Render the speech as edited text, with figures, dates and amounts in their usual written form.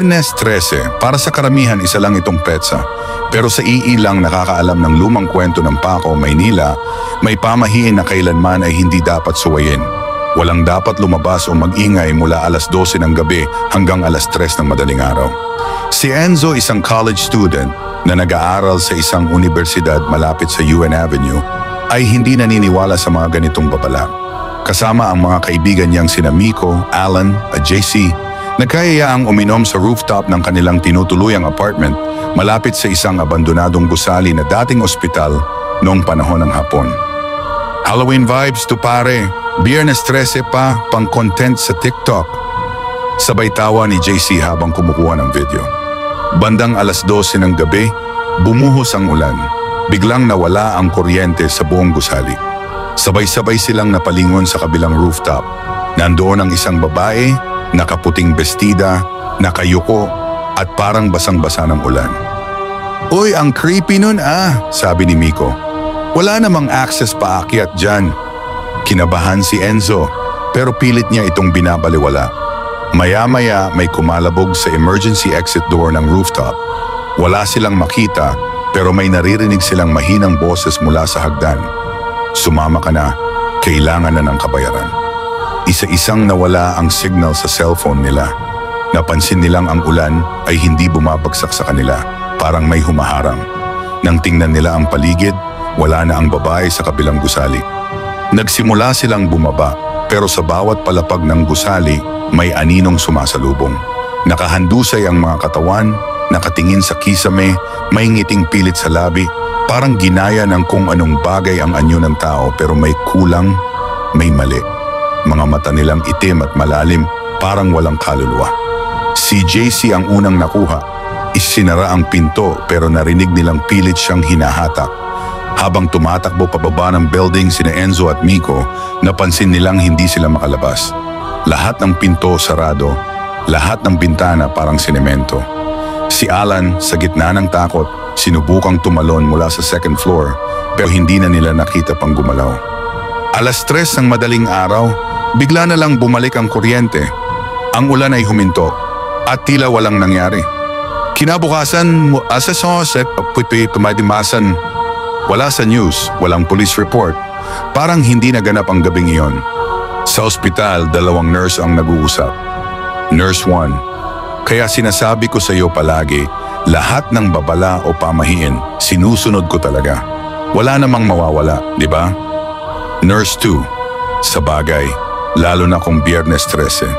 Biyernes 13, para sa karamihan isa lang itong petsa. Pero sa iilang nakakaalam ng lumang kwento ng Paco, Maynila, may pamahiin na kailanman ay hindi dapat suwayin. Walang dapat lumabas o mag-ingay mula alas 12 ng gabi hanggang alas 3 ng madaling araw. Si Enzo, isang college student na nag-aaral sa isang universidad malapit sa UN Avenue, ay hindi naniniwala sa mga ganitong babala. Kasama ang mga kaibigan niyang sina Miko, Alan at JC, nagkayayaang uminom sa rooftop ng kanilang tinutuluyang apartment malapit sa isang abandonadong gusali na dating ospital noong panahon ng Hapon. Halloween vibes to pare, Biyernes 13 pa, pang content sa TikTok. Sabay tawa ni JC habang kumukuha ng video. Bandang alas 12 ng gabi, bumuhos ang ulan. Biglang nawala ang kuryente sa buong gusali. Sabay-sabay silang napalingon sa kabilang rooftop. Nandoon ang isang babae, nakaputing bestida, nakayuko, at parang basang-basa ng ulan. "Uy, ang creepy nun sabi ni Miko. "Wala namang access paakyat dyan." Kinabahan si Enzo, pero pilit niya itong binabaliwala. Maya-maya may kumalabog sa emergency exit door ng rooftop. Wala silang makita, pero may naririnig silang mahinang boses mula sa hagdan. "Sumama ka na, kailangan na ng kabayaran." Isa-isang nawala ang signal sa cellphone nila. Napansin nilang ang ulan ay hindi bumabagsak sa kanila, parang may humaharang. Nang tingnan nila ang paligid, wala na ang babae sa kabilang gusali. Nagsimula silang bumaba, pero sa bawat palapag ng gusali, may aninong sumasalubong. Nakahandusay ang mga katawan, nakatingin sa kisame, may ngiting pilit sa labi, parang ginaya ng kung anong bagay ang anyo ng tao pero may kulang, may mali. Mga mata nilang itim at malalim, parang walang kaluluwa. Si JC ang unang nakuha. Isinara ang pinto pero narinig nilang pilit siyang hinahatak. Habang tumatakbo pababa ng building sina Enzo at Miko, napansin nilang hindi sila makalabas. Lahat ng pinto sarado, lahat ng bintana parang sinemento. Si Alan, sa gitna ng takot, sinubukang tumalon mula sa second floor pero hindi na nila nakita pang gumalaw. Alas 3 ng madaling araw, bigla na lang bumalik ang kuryente. Ang ulan ay huminto at tila walang nangyari. Kinabukasan, kumadimasan, wala sa news, walang police report. Parang hindi naganap ang gabing iyon. Sa ospital, 2 nurse ang nag-uusap. Nurse 1, "Kaya sinasabi ko sa iyo palagi, lahat ng babala o pamahiin, sinusunod ko talaga. Wala namang mawawala, di ba?" Nurse 2, "Sa bagay, lalo na kung Biyernes 13.